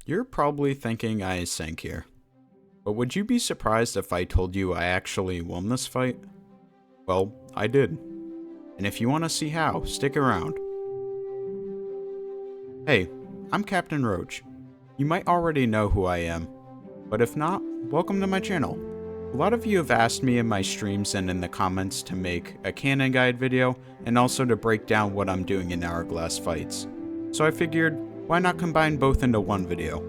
You're probably thinking I sank here. But would you be surprised if I told you I actually won this fight? Well, I did. And if you want to see how, stick around. Hey, I'm Captain Roach. You might already know who I am, but if not, welcome to my channel. A lot of you have asked me in my streams and in the comments to make a canon guide video, and also to break down what I'm doing in Hourglass fights. So I figured, why not combine both into one video?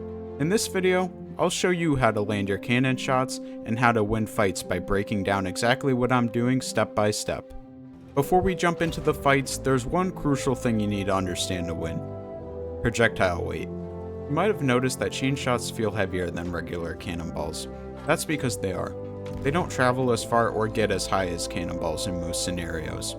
In this video, I'll show you how to land your cannon shots and how to win fights by breaking down exactly what I'm doing step by step. Before we jump into the fights, there's one crucial thing you need to understand to win. Projectile weight. You might have noticed that chain shots feel heavier than regular cannonballs. That's because they are. They don't travel as far or get as high as cannonballs in most scenarios.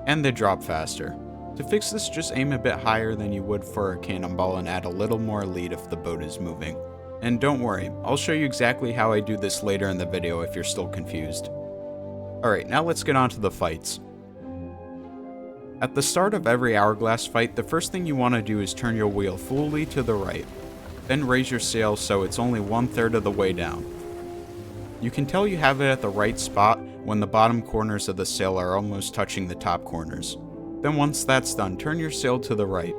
And they drop faster. To fix this, just aim a bit higher than you would for a cannonball and add a little more lead if the boat is moving. And don't worry, I'll show you exactly how I do this later in the video if you're still confused. Alright, now let's get on to the fights. At the start of every Hourglass fight, the first thing you want to do is turn your wheel fully to the right. Then raise your sail so it's only 1/3 of the way down. You can tell you have it at the right spot when the bottom corners of the sail are almost touching the top corners. Then once that's done, turn your sail to the right.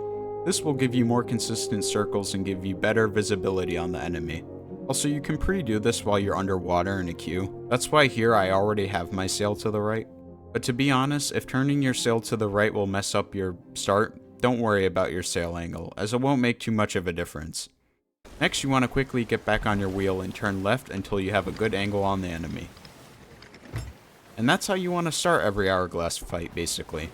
This will give you more consistent circles and give you better visibility on the enemy. Also, you can pre-do this while you're underwater in a queue. That's why here I already have my sail to the right. But to be honest, if turning your sail to the right will mess up your start, don't worry about your sail angle, as it won't make too much of a difference. Next, you want to quickly get back on your wheel and turn left until you have a good angle on the enemy. And that's how you want to start every Hourglass fight, basically.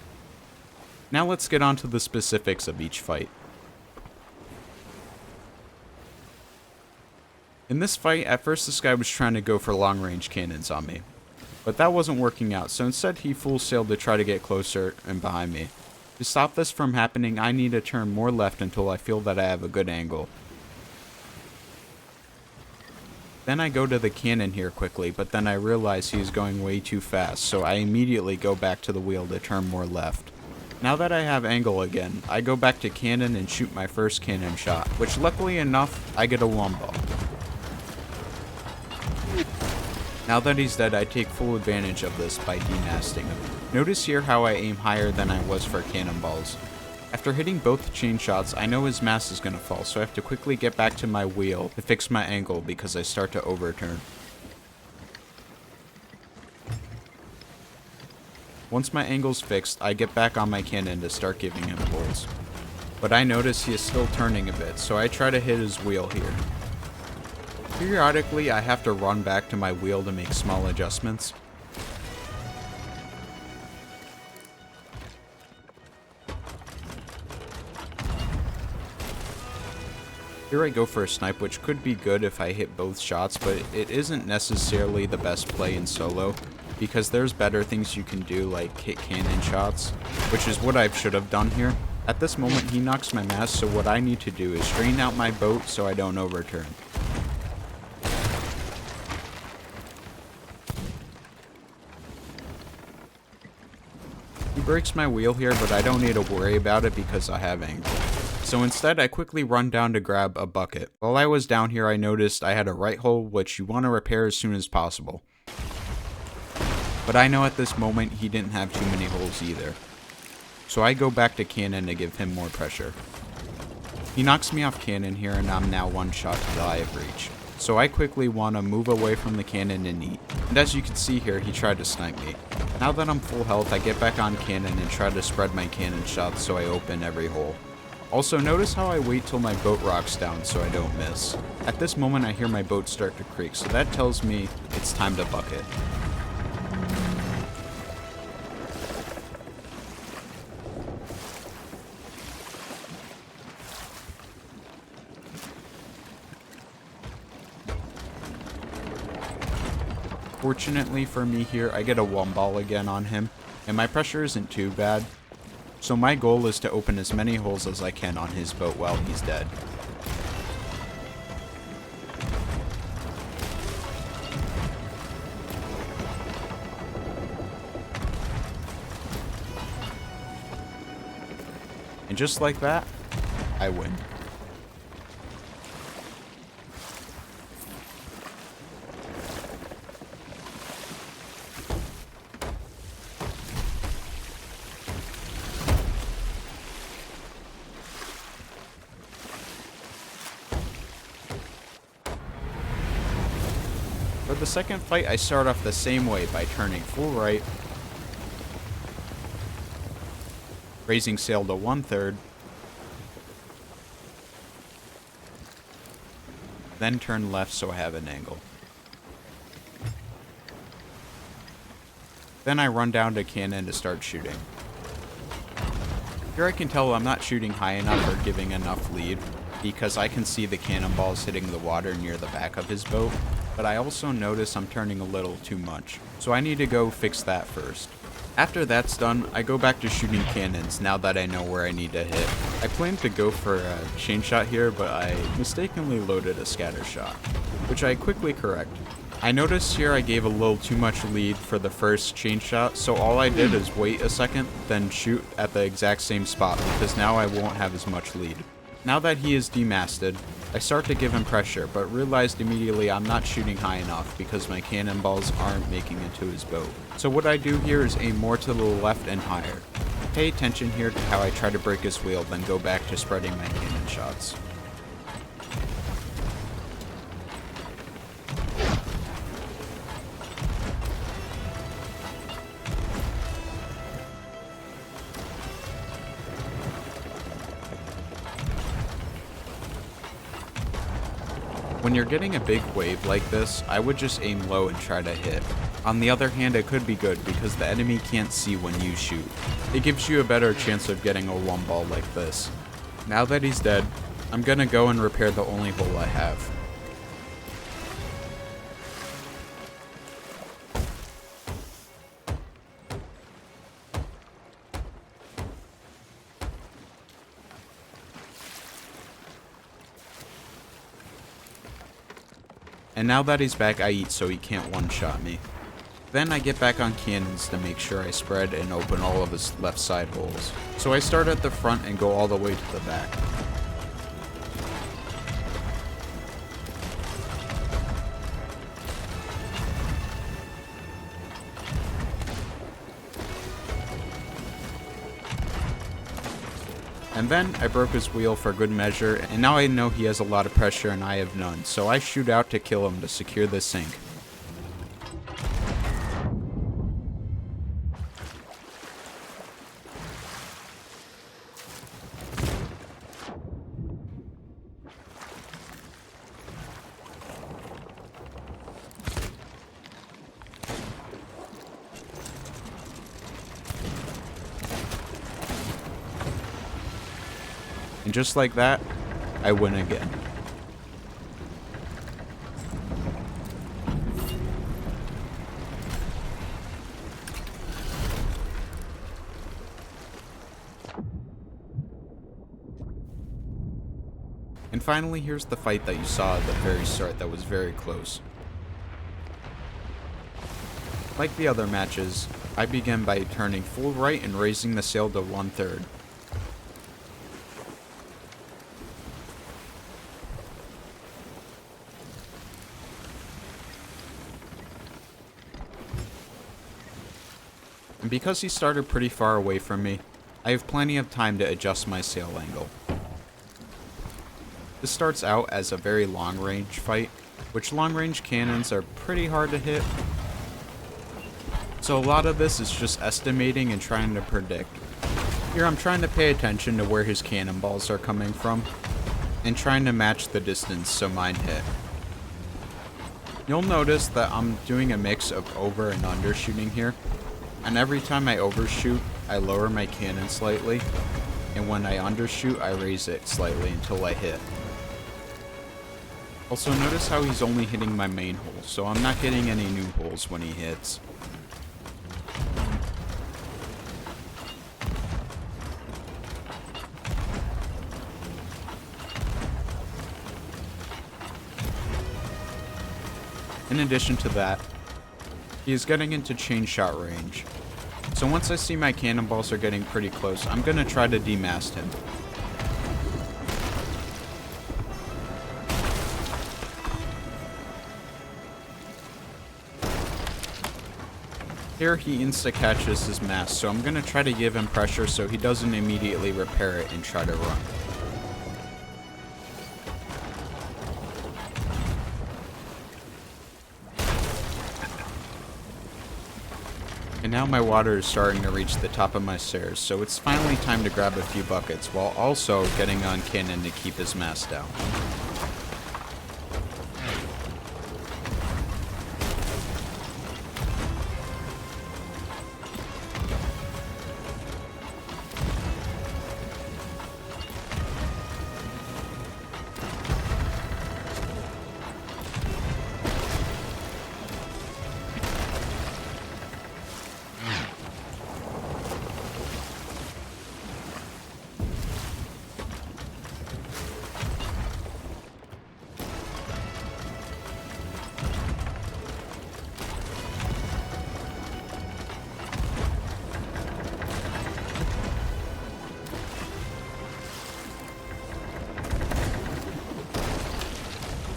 Now let's get on to the specifics of each fight. In this fight, at first this guy was trying to go for long-range cannons on me. But that wasn't working out, so instead he full sailed to try to get closer and behind me. To stop this from happening, I need to turn more left until I feel that I have a good angle. Then I go to the cannon here quickly, but then I realize he is going way too fast, so I immediately go back to the wheel to turn more left. Now that I have angle again, I go back to cannon and shoot my first cannon shot, which luckily enough, I get a wombo. Now that he's dead, I take full advantage of this by demasting him. Notice here how I aim higher than I was for cannonballs. After hitting both chain shots, I know his mast is going to fall, so I have to quickly get back to my wheel to fix my angle because I start to overturn. Once my angle's fixed, I get back on my cannon to start giving him pulls. But I notice he is still turning a bit, so I try to hit his wheel here. Periodically, I have to run back to my wheel to make small adjustments. Here I go for a snipe, which could be good if I hit both shots, but it isn't necessarily the best play in solo, because there's better things you can do like hit cannon shots, which is what I should have done here. At this moment he knocks my mast, so what I need to do is straighten out my boat so I don't overturn. He breaks my wheel here, but I don't need to worry about it because I have angle. So instead, I quickly run down to grab a bucket. While I was down here, I noticed I had a right hole, which you want to repair as soon as possible. But I know at this moment, he didn't have too many holes either. So I go back to cannon to give him more pressure. He knocks me off cannon here, and I'm now one shot to the eye of reach. So I quickly want to move away from the cannon and eat. And as you can see here, he tried to snipe me. Now that I'm full health, I get back on cannon and try to spread my cannon shots so I open every hole. Also, notice how I wait till my boat rocks down so I don't miss. At this moment, I hear my boat start to creak, so that tells me it's time to bucket. Fortunately for me here, I get a wombo again on him, and my pressure isn't too bad. So my goal is to open as many holes as I can on his boat while he's dead. And just like that, I win. For the second fight, I start off the same way by turning full right, raising sail to 1/3, then turn left so I have an angle. Then I run down to cannon to start shooting. Here I can tell I'm not shooting high enough or giving enough lead, because I can see the cannonballs hitting the water near the back of his boat, but I also notice I'm turning a little too much, so I need to go fix that first. After that's done, I go back to shooting cannons now that I know where I need to hit. I planned to go for a chain shot here, but I mistakenly loaded a scatter shot, which I quickly correct. I noticed here I gave a little too much lead for the first chain shot, so all I did is wait a second, then shoot at the exact same spot, because now I won't have as much lead. Now that he is demasted, I start to give him pressure, but realized immediately I'm not shooting high enough because my cannonballs aren't making it to his boat. So what I do here is aim more to the left and higher. Pay attention here to how I try to break his wheel, then go back to spreading my cannon shots. When you're getting a big wave like this, I would just aim low and try to hit. On the other hand, it could be good because the enemy can't see when you shoot. It gives you a better chance of getting a one ball like this. Now that he's dead, I'm gonna go and repair the only hole I have. And now that he's back, I eat so he can't one-shot me. Then I get back on cannons to make sure I spread and open all of his left side holes. So I start at the front and go all the way to the back. And then I broke his wheel for good measure, and now I know he has a lot of pressure and I have none, so I shoot out to kill him to secure the sink. And just like that, I win again. And finally, here's the fight that you saw at the very start that was very close. Like the other matches, I began by turning full right and raising the sail to 1/3. And because he started pretty far away from me, I have plenty of time to adjust my sail angle. This starts out as a very long range fight, which long range cannons are pretty hard to hit. So a lot of this is just estimating and trying to predict. Here I'm trying to pay attention to where his cannonballs are coming from, and trying to match the distance so mine hit. You'll notice that I'm doing a mix of over and undershooting here. And every time I overshoot, I lower my cannon slightly, and when I undershoot, I raise it slightly until I hit. Also notice how he's only hitting my main hole, so I'm not getting any new holes when he hits. In addition to that, he is getting into chain shot range. So once I see my cannonballs are getting pretty close, I'm gonna try to demast him. Here he insta-catches his mast, so I'm gonna try to give him pressure so he doesn't immediately repair it and try to run. And now my water is starting to reach the top of my stairs, so it's finally time to grab a few buckets, while also getting on Cannon to keep his mass down.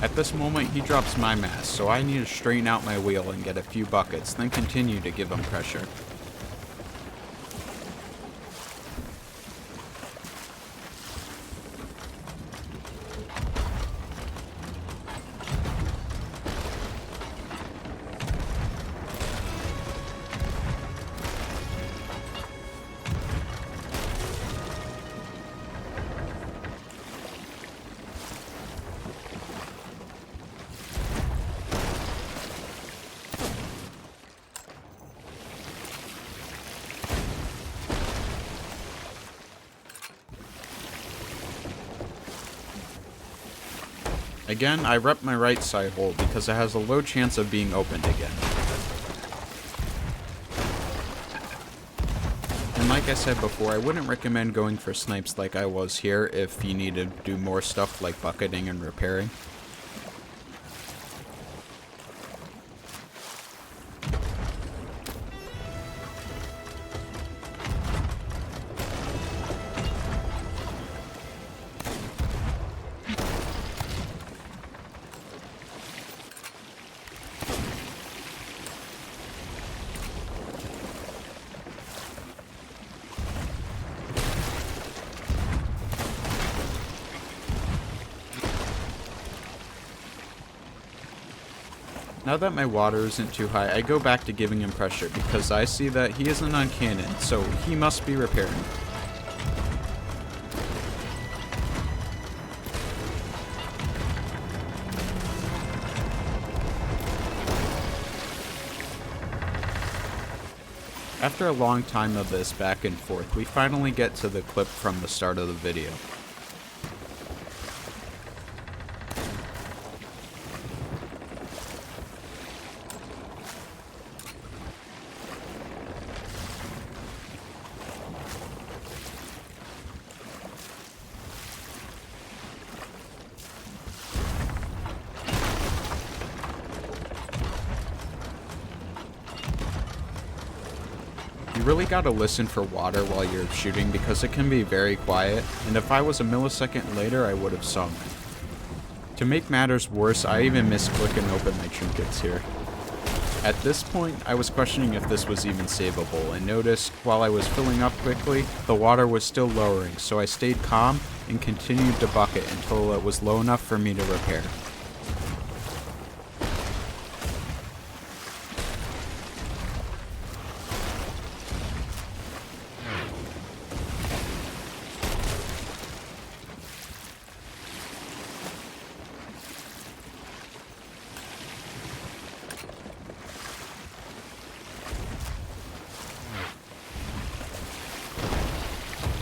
At this moment, he drops my mass, so I need to straighten out my wheel and get a few buckets, then continue to give him pressure. Again, I rep my right side hole because it has a low chance of being opened again. And like I said before, I wouldn't recommend going for snipes like I was here if you need to do more stuff like bucketing and repairing. Now that my water isn't too high, I go back to giving him pressure because I see that he isn't on cannon, so he must be repairing. After a long time of this back and forth, we finally get to the clip from the start of the video. You really gotta listen for water while you're shooting because it can be very quiet, and if I was a millisecond later, I would have sunk. To make matters worse, I even misclick and open my trinkets here. At this point, I was questioning if this was even savable, and noticed while I was filling up quickly, the water was still lowering, so I stayed calm and continued to bucket until it was low enough for me to repair.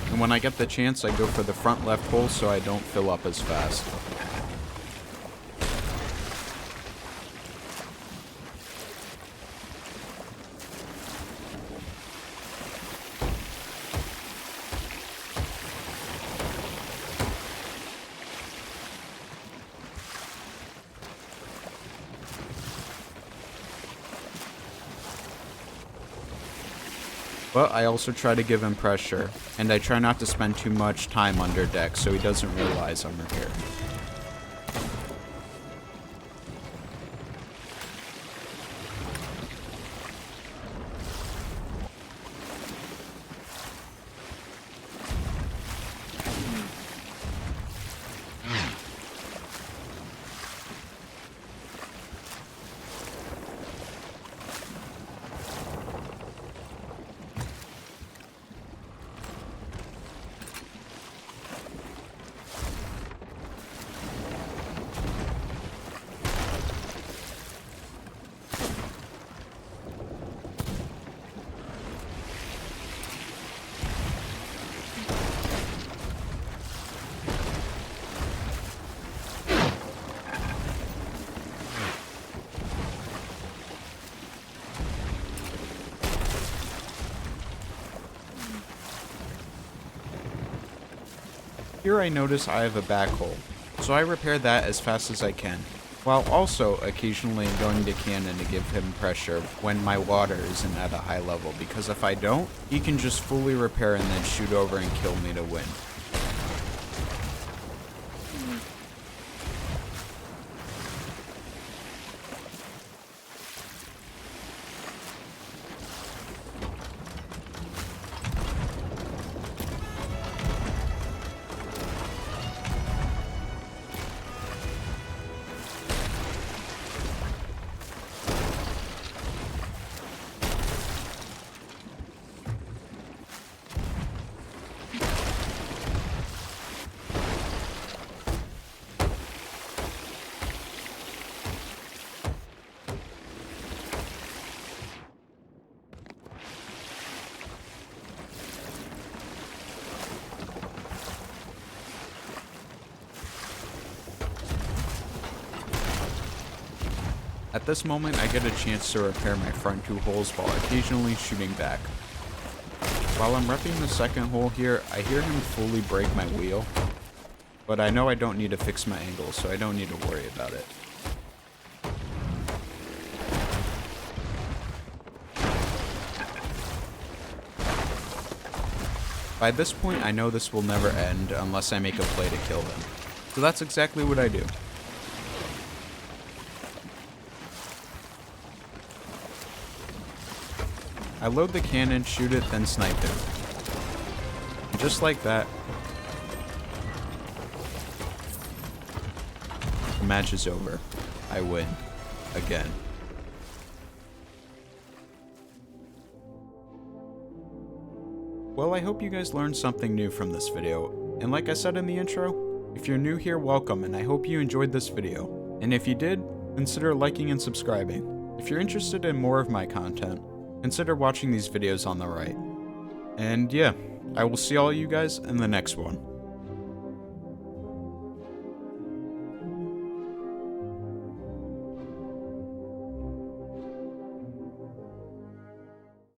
And when I get the chance, I go for the front left hole so I don't fill up as fast. But I also try to give him pressure, and I try not to spend too much time under deck so he doesn't realize I'm repairing. Here I notice I have a back hole, so I repair that as fast as I can, while also occasionally going to Cannon to give him pressure when my water isn't at a high level, because if I don't, he can just fully repair and then shoot over and kill me to win. At this moment, I get a chance to repair my front two holes while occasionally shooting back. While I'm repping the second hole here, I hear him fully break my wheel, but I know I don't need to fix my angle, so I don't need to worry about it. By this point, I know this will never end unless I make a play to kill them, so that's exactly what I do. I load the cannon, shoot it, then snipe it. And just like that, the match is over. I win. Again. Well, I hope you guys learned something new from this video. And like I said in the intro, if you're new here, welcome, and I hope you enjoyed this video. And if you did, consider liking and subscribing. If you're interested in more of my content, consider watching these videos on the right. And yeah, I will see all you guys in the next one.